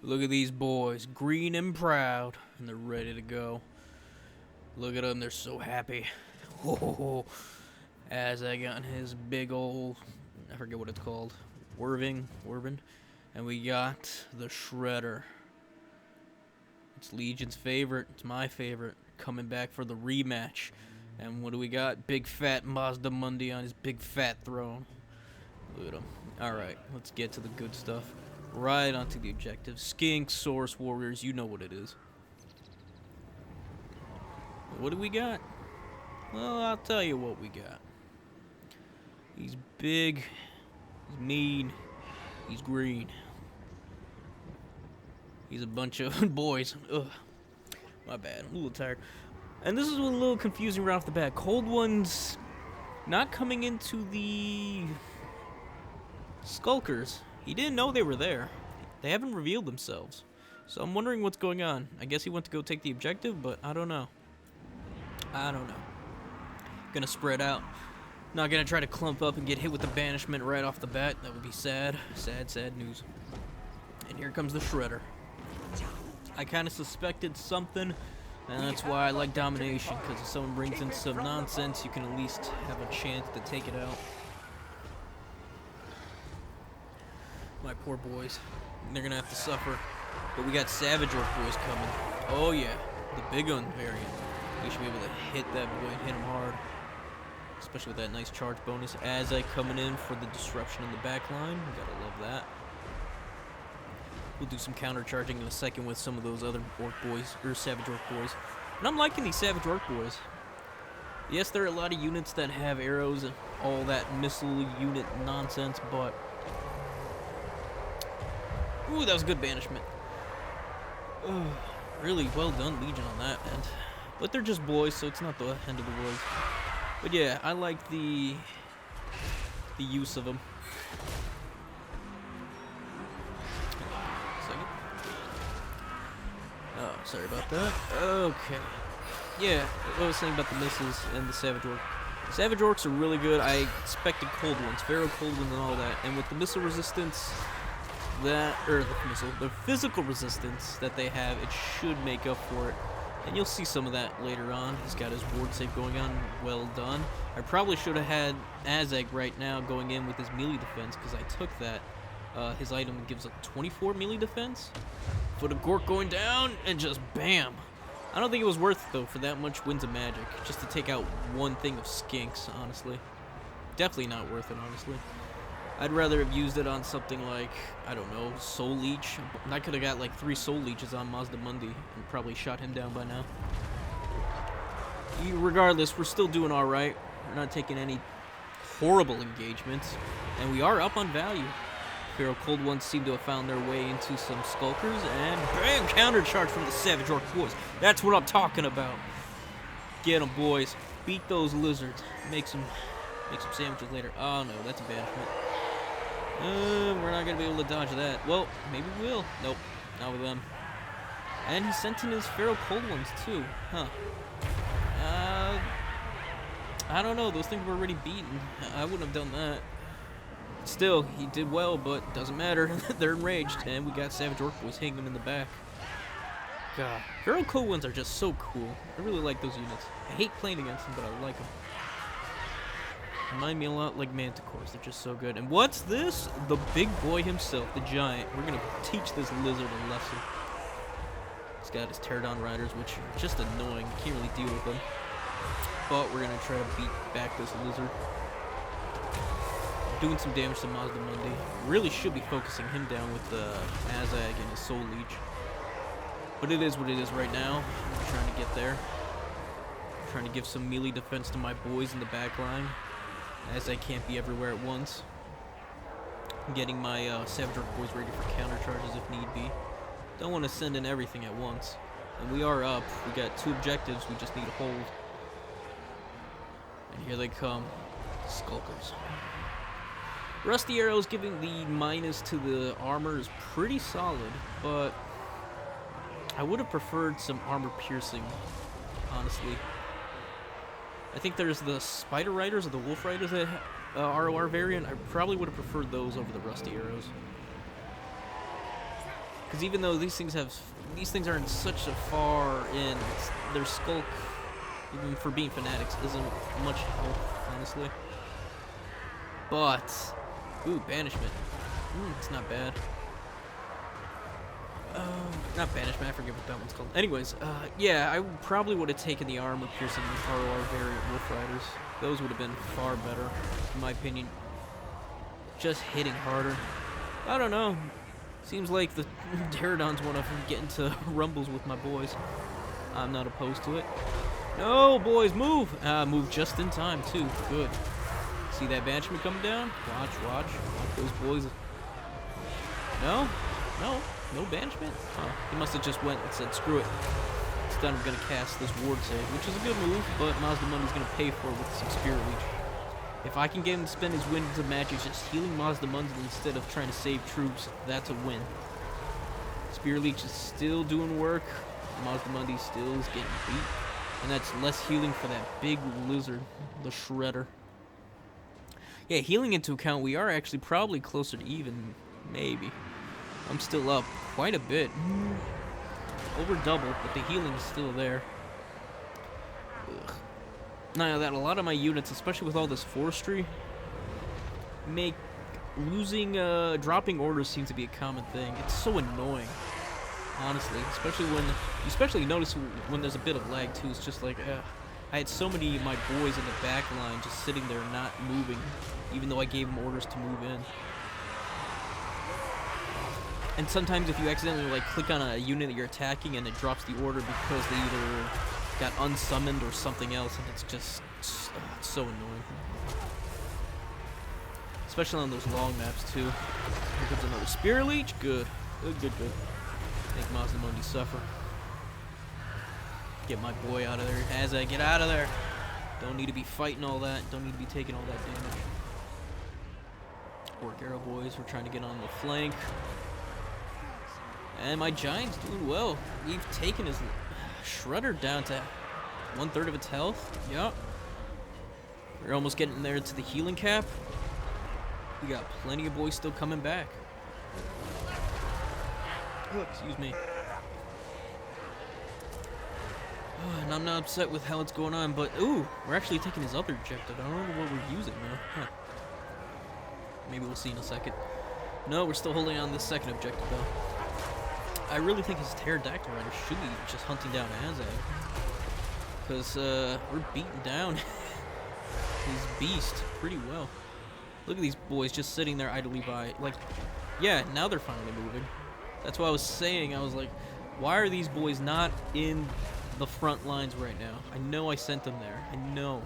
Look at these boys, green and proud, and they're ready to go. Look at them, they're so happy. As I got his big old, I forget what it's called, Wervin, and we got the Shredder. It's Legion's favorite, it's my favorite, coming back for the rematch. And what do we got? Big fat Mazda Mundi on his big fat throne. Look at him. Alright, let's get to the good stuff. Right onto the objective. Skink, Source, Warriors, you know what it is. What do we got? Well, I'll tell you what we got. He's big, he's mean, he's green. He's a bunch of boys. Ugh. My bad, I'm a little tired. And this is a little confusing right off the bat. Cold One's not coming into the Skulkers. He didn't know they were there. They haven't revealed themselves. So I'm wondering what's going on. I guess he went to go take the objective, but I don't know. Gonna spread out. Not gonna try to clump up and get hit with the banishment right off the bat. That would be sad. Sad news. And here comes the Shredder. I kind of suspected something, and that's why I like Domination, because if someone brings in some nonsense, you can at least have a chance to take it out. My poor boys. They're gonna have to suffer. But we got Savage Orc boys coming. Oh yeah, the big gun variant. We should be able to hit that boy and hit him hard. Especially with that nice charge bonus. As I coming in for the disruption in the back line. Gotta love that. We'll do some counter charging in a second with some of those other Orc boys, or Savage Orc boys. And I'm liking these Savage Orc boys. Yes, there are a lot of units that have arrows and all that missile unit nonsense, but ooh, that was good banishment. Really well done, Legion, on that end. But they're just boys, so it's not the end of the world. But yeah, I like the use of them. Second. Oh, sorry about that. Okay. Yeah, what I was saying about the missiles and the Savage Orc. Savage Orcs are really good. I expected Cold Ones, Pharaoh Cold Ones and all that. And with the missile resistance, the physical resistance that they have, it should make up for it. And you'll see some of that later on. He's got his ward save going on. Well done. I probably should have had Azeg right now going in with his melee defense, because I took that. His item gives a 24 melee defense. For the Gork going down, and just bam. I don't think it was worth it, though, for that much Winds of Magic. Just to take out one thing of Skinks, honestly. Definitely not worth it, honestly. I'd rather have used it on something like, I don't know, Soul Leech. I could have got like 3 Soul Leeches on Mazda Mundi and probably shot him down by now. Regardless, we're still doing alright. We're not taking any horrible engagements. And we are up on value. Pharaoh Cold Ones seem to have found their way into some Skulkers. And bam! Counter charge from the Savage Orc boys. That's what I'm talking about. Get them, boys. Beat those lizards. Make some sandwiches later. Oh no, that's a banishment. We're not going to be able to dodge that. Well, maybe we will. Nope, not with them. And he sent in his Pharaoh Cold Ones, too. Huh. I don't know. Those things were already beaten. I wouldn't have done that. Still, he did well, but doesn't matter. They're enraged, and we got Savage Orc boys hitting them in the back. God. Pharaoh Cold Ones are just so cool. I really like those units. I hate playing against them, but I like them. Remind me a lot like Manticores. They're just so good. And what's this? The big boy himself, the giant. We're going to teach this lizard a lesson. He's got his Pterodon Riders, which are just annoying. You can't really deal with them. But we're going to try to beat back this lizard. Doing some damage to Mazda Mundi. Really should be focusing him down with the Azag and his Soul Leech. But it is what it is right now. I'm trying to get there. I'm trying to give some melee defense to my boys in the back line, as I can't be everywhere at once. I'm getting my Savage Orc boys ready for counter charges if need be. Don't want to send in everything at once. And we are up. We got 2 objectives. We just need to hold. And here they come. Skulkers. Rusty Arrows giving the minus to the armor is pretty solid, but I would have preferred some armor piercing, honestly. I think there's the Spider Riders or the Wolf Riders that ROR variant. I probably would have preferred those over the Rusty Arrows. Because even though these things aren't such a far in, their skulk, even for being fanatics, isn't much help, honestly. But, ooh, banishment. It's not bad. Not banishment, I forget what that one's called. Anyways, yeah, I probably would have taken the armor piercing ROR variant Wolf Riders. Those would have been far better, in my opinion. Just hitting harder. I don't know. Seems like the Pterodons want to get into rumbles with my boys. I'm not opposed to it. No, boys, move! Move just in time, too. Good. See that banishment coming down? Watch those boys. No? No banishment? Oh, he must have just went and said, screw it. Instead, I'm going to cast this ward save, which is a good move, but Mazdamundi's going to pay for it with some Spirit Leech. If I can get him to spend his winds of magic just healing Mazdamundi instead of trying to save troops, that's a win. Spirit Leech is still doing work. Mazdamundi still is getting beat. And that's less healing for that big lizard, the Shredder. Yeah, healing into account, we are actually probably closer to even, maybe. I'm still up quite a bit. Over double, but the healing is still there. Ugh. Now that a lot of my units, especially with all this forestry, make losing, dropping orders seems to be a common thing. It's so annoying, honestly. Especially notice when there's a bit of lag too. It's just like, I had so many of my boys in the back line just sitting there not moving, even though I gave them orders to move in. And sometimes if you accidentally like click on a unit that you're attacking and it drops the order because they either got unsummoned or something else, and it's just it's so annoying. Especially on those long maps too. Here comes another Spirit Leech. Good. Make Mazdamundi suffer. Get my boy out of there. As I get out of there. Don't need to be fighting all that. Don't need to be taking all that damage. Orc Arrow boys, we're trying to get on the flank. And my Giant's doing well. We've taken his Shredder down to 1/3 of its health. Yup. We're almost getting there to the healing cap. We got plenty of boys still coming back. Excuse me. And I'm not upset with how it's going on, but ooh, we're actually taking his other objective. I don't know what we're using now. Huh. Maybe we'll see in a second. No, we're still holding on this second objective though. I really think his Pterodactyl Rider should be just hunting down Azag. Because we're beating down his beast pretty well. Look at these boys just sitting there idly by. Like, yeah, now they're finally moving. That's what I was saying. I was like, why are these boys not in the front lines right now? I know I sent them there. I know.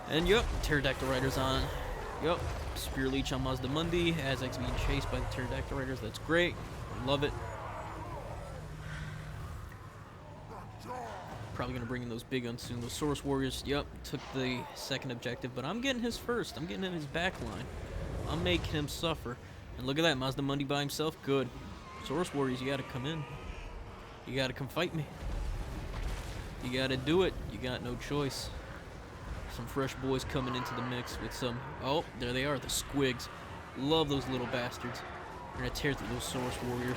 And yup, Pterodactyl Rider's on. Yup, Spear Leech on Mazdamundi. Azag's being chased by the Pterodactyl Riders. That's great. Love it. Probably gonna bring in those big guns soon. Those Source Warriors, yep, took the second objective, but I'm getting his first. I'm getting in his back line. I'm making him suffer. And look at that, Mazdamundi by himself. Good. Source Warriors, you gotta come in. You gotta come fight me. You gotta do it. You got no choice. Some fresh boys coming into the mix with some... Oh, there they are, the Squigs. Love those little bastards. We're gonna tear through those Source Warriors.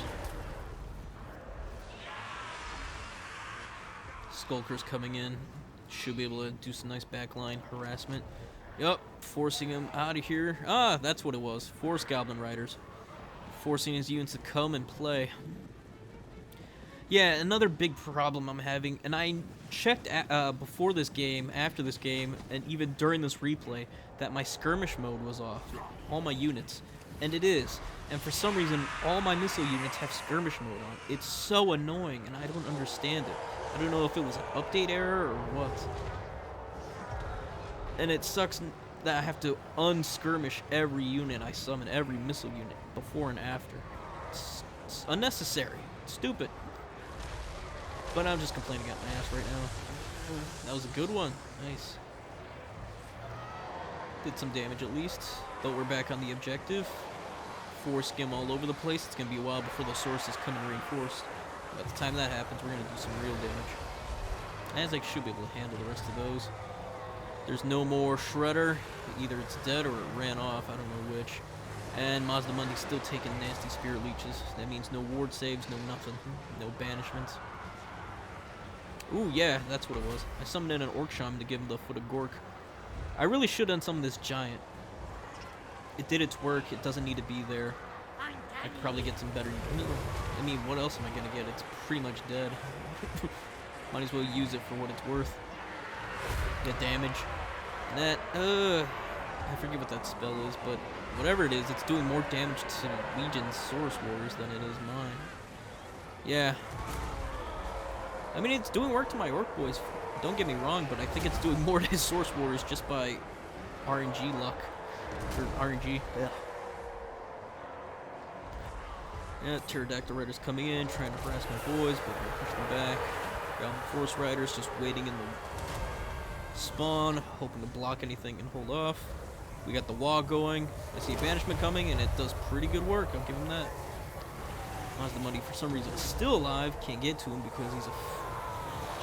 Skulkers coming in. Should be able to do some nice backline harassment. Yup, forcing him out of here. Ah, that's what it was. Force Goblin Riders. Forcing his units to come and play. Yeah, another big problem I'm having, and I checked before this game, after this game, and even during this replay, that my skirmish mode was off. All my units. And it is. And for some reason, all my missile units have skirmish mode on. It's so annoying, and I don't understand it. I don't know if it was an update error or what. And it sucks that I have to unskirmish every unit I summon, every missile unit, before and after. It's unnecessary. It's stupid. But I'm just complaining out my ass right now. That was a good one. Nice. Did some damage at least. But we're back on the objective. Force skim all over the place. It's going to be a while before the sources come and reinforce. By the time that happens, we're going to do some real damage. Azag should be able to handle the rest of those. There's no more Shredder. Either it's dead or it ran off. I don't know which. And Mazdamundi's still taking nasty spirit leeches. That means no ward saves, no nothing. No banishments. Ooh, yeah, that's what it was. I summoned in an Orc Shaman to give him the Foot of Gork. I really should have unsummoned this giant. It did its work. It doesn't need to be there. I could probably get some better... I mean, what else am I going to get? It's pretty much dead. Might as well use it for what it's worth. Get damage. And that... I forget what that spell is, but whatever it is, it's doing more damage to Legion's Source Warriors than it is mine. Yeah. I mean, it's doing work to my Orc boys. Don't get me wrong, but I think it's doing more to his Source Warriors just by RNG luck. Or RNG. Yeah. Yeah, Pterodactyl Riders coming in, trying to harass my boys, but we're pushing them back. Goblin Force Riders just waiting in the spawn, hoping to block anything and hold off. We got the wall going. I see a banishment coming, and it does pretty good work. I'll give him that. Mazdamundi, for some reason, is still alive. Can't get to him because he's a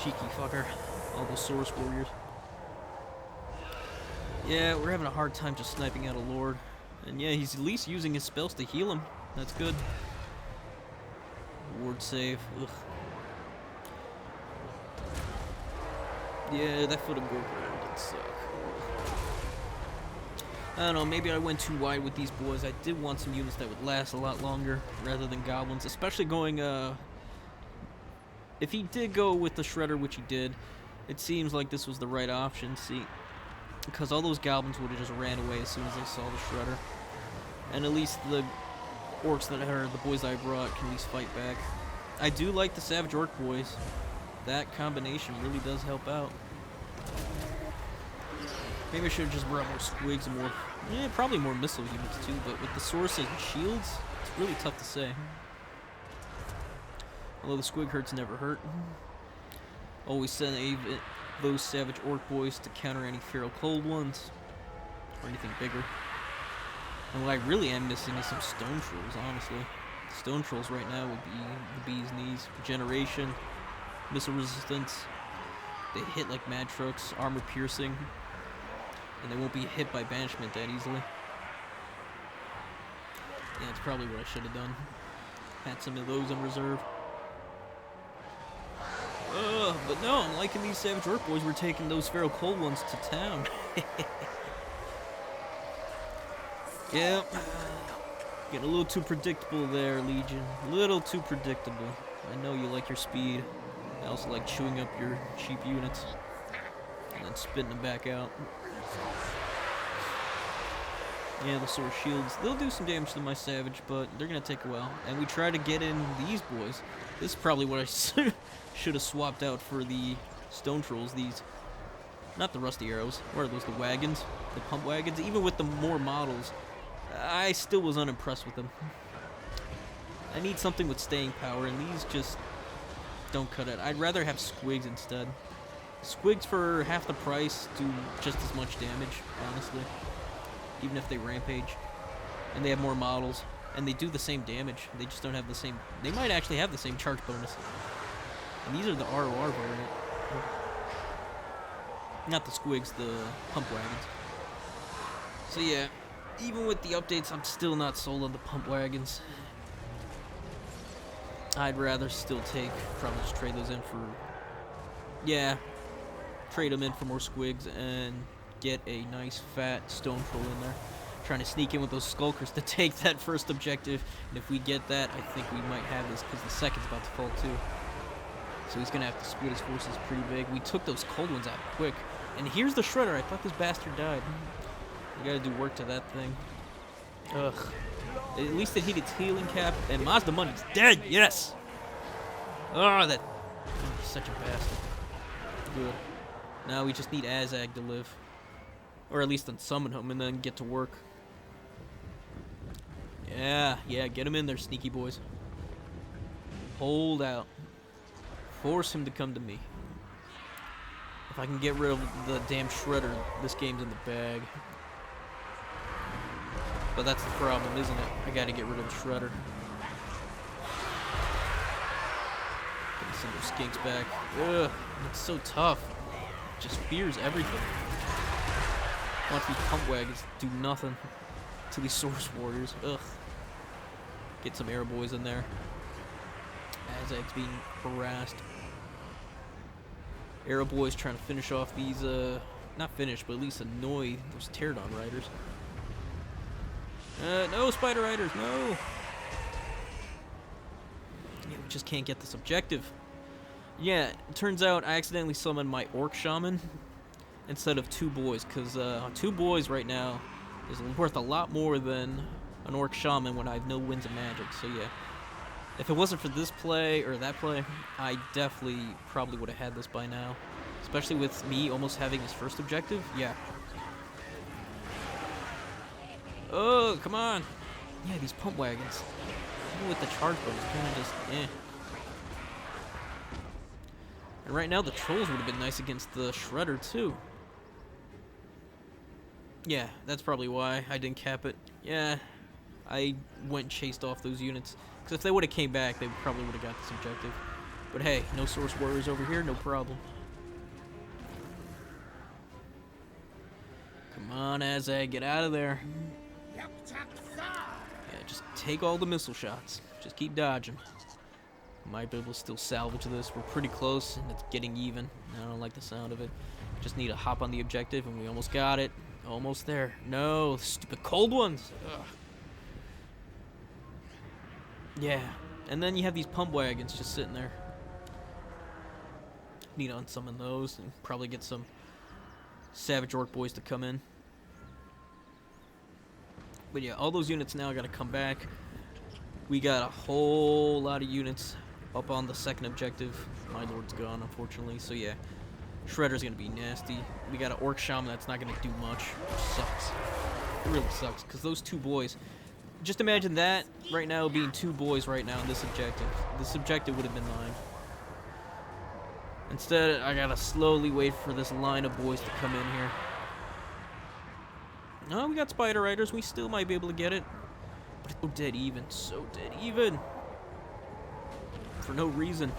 cheeky fucker. All those Source Warriors. Yeah, we're having a hard time just sniping out a Lord. And yeah, he's at least using his spells to heal him. That's good. Ward save. Ugh. Yeah, that Foot of Gork did suck. I don't know, maybe I went too wide with these boys. I did want some units that would last a lot longer rather than goblins, especially going, if he did go with the Shredder, which he did, it seems like this was the right option, see, because all those goblins would have just ran away as soon as they saw the Shredder. And at least the Orcs that are the boys I brought can at least fight back. I do like the Savage Orc boys. That combination really does help out. Maybe I should have just brought more squigs and more... Yeah, probably more missile units too, but with the swords and shields, it's really tough to say. Although the squig hurts never hurt. Always send those Savage Orc boys to counter any Feral Cold ones. Or anything bigger. And what I really am missing is some Stone Trolls, honestly. Stone Trolls right now would be the bee's knees. Regeneration, missile resistance, they hit like mad trucks, armor piercing, and they won't be hit by banishment that easily. Yeah, that's probably what I should have done. Had some of those in reserve. But no, I'm liking these Savage Orc boys. We're taking those Feral Cold ones to town. Yep. Getting a little too predictable there, Legion. A little too predictable. I know you like your speed. I also like chewing up your cheap units and then spitting them back out. Yeah, the Sword Shields, they'll do some damage to my Savage, but they're going to take a while. And we try to get in these boys. This is probably what I should have swapped out for the Stone Trolls. These, not the Rusty Arrows. What are those, the wagons? The pump wagons? Even with the more models, I still was unimpressed with them. I need something with staying power, and these just don't cut it. I'd rather have squigs instead. Squigs for half the price do just as much damage, honestly. Even if they rampage. And they have more models. And they do the same damage. They just don't have the same... They might actually have the same charge bonus. And these are the ROR variant. Not the squigs, the pump wagons. So yeah, even with the updates, I'm still not sold on the pump wagons. I'd rather still probably just trade those in for... Yeah, trade them in for more squigs and get a nice fat Stone Troll in there. Trying to sneak in with those Skulkers to take that first objective. And if we get that, I think we might have this, because the second's about to fall too. So he's going to have to split his forces pretty big. We took those cold ones out quick. And here's the Shredder. I thought this bastard died. We got to do work to that thing. Ugh. At least it hit its healing cap. And Mazdamundi's dead. Yes. Oh, that... Such a bastard. Good. Now we just need Azag to live. Or at least unsummon him and then get to work. Yeah, get him in there, sneaky boys. Hold out. Force him to come to me. If I can get rid of the damn Shredder, this game's in the bag. But that's the problem, isn't it? I gotta get rid of the Shredder. Gotta send those skinks back. Ugh, it's so tough. It just fears everything. Watch these pump wagons do nothing. to these Source Warriors. Ugh. Get some air boys in there. Azag's being harassed. Arrow boys trying to finish off these, not finish, but at least annoy those Pterodon riders. No, Spider Riders, no! Yeah, we just can't get this objective. Yeah, it turns out I accidentally summoned my Orc Shaman instead of 2 boys, because 2 boys right now is worth a lot more than an Orc Shaman when I have no Winds of Magic, so yeah. If it wasn't for this play or that play, I definitely probably would have had this by now. Especially with me almost having his first objective. Yeah. Oh, come on. Yeah, these pump wagons. Even with the charge boat, it's kind of just, eh. And right now, the trolls would have been nice against the Shredder, too. Yeah, that's probably why I didn't cap it. Yeah, I went and chased off those units. Because if they would have came back, they probably would have got this objective. But hey, no Source Warriors over here, no problem. Come on, Azag, get out of there. Yeah, just take all the missile shots. Just keep dodging. Might be able to still salvage this. We're pretty close, and it's getting even. I don't like the sound of it. Just need to hop on the objective, and we almost got it. Almost there. No, stupid cold ones. Ugh. Yeah, and then you have these pump wagons just sitting there. Need to unsummon those and probably get some Savage Orc boys to come in. But yeah, all those units now gotta come back. We got a whole lot of units up on the second objective. My Lord's gone, unfortunately, so yeah. Shredder's gonna be nasty. We got an Orc Shaman that's not gonna do much, which sucks. It really sucks, because those 2 boys... Just imagine that right now being 2 boys right now in this objective. This objective would have been mine. Instead, I gotta slowly wait for this line of boys to come in here. Oh, we got Spider Riders. We still might be able to get it. But it's so dead even. So dead even. For no reason.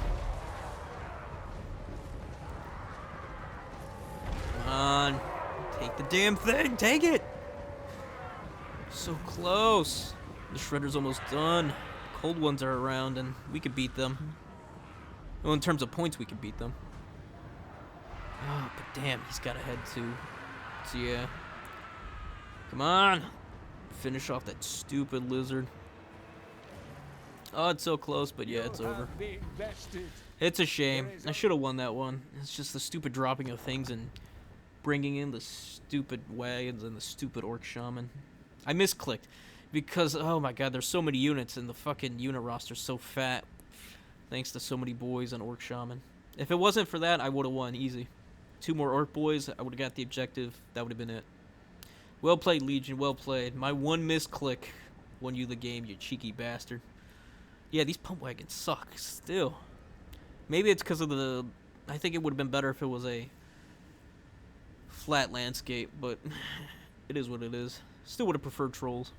Come on. Take the damn thing. Take it. So close. The Shredder's almost done. Cold ones are around, and we could beat them. Well, in terms of points, we could beat them. Oh, but damn, he's got a head too. So yeah. Come on. Finish off that stupid lizard. Oh, it's so close, but yeah, it's over. It's a shame. I should have won that one. It's just the stupid dropping of things and bringing in the stupid wagons and the stupid Orc Shaman. I misclicked because, oh my god, there's so many units and the fucking unit roster's so fat thanks to so many boys and Orc Shaman. If it wasn't for that, I would have won easy. 2 more Orc boys, I would have got the objective. That would have been it. Well played, Legion, well played. My one misclick won you the game, you cheeky bastard. Yeah, these pump wagons suck still. Maybe it's because of the... I think it would have been better if it was a flat landscape, but it is what it is. Still would have preferred trolls.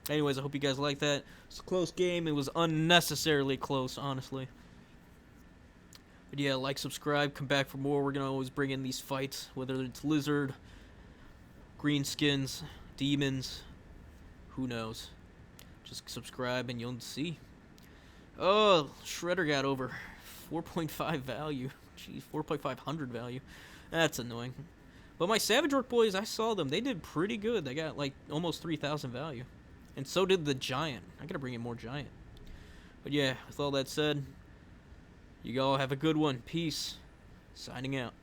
Anyways, I hope you guys like that. It's a close game. It was unnecessarily close, honestly. But yeah, like, subscribe, come back for more. We're going to always bring in these fights, whether it's Lizard, Greenskins, Demons, who knows. Just subscribe and you'll see. Oh, Shredder got over 4.5 value. Jeez, 4.500 value. That's annoying. But my Savage Orc boys, I saw them. They did pretty good. They got like almost 3,000 value. And so did the Giant. I gotta bring in more Giant. But yeah, with all that said, you all have a good one. Peace. Signing out.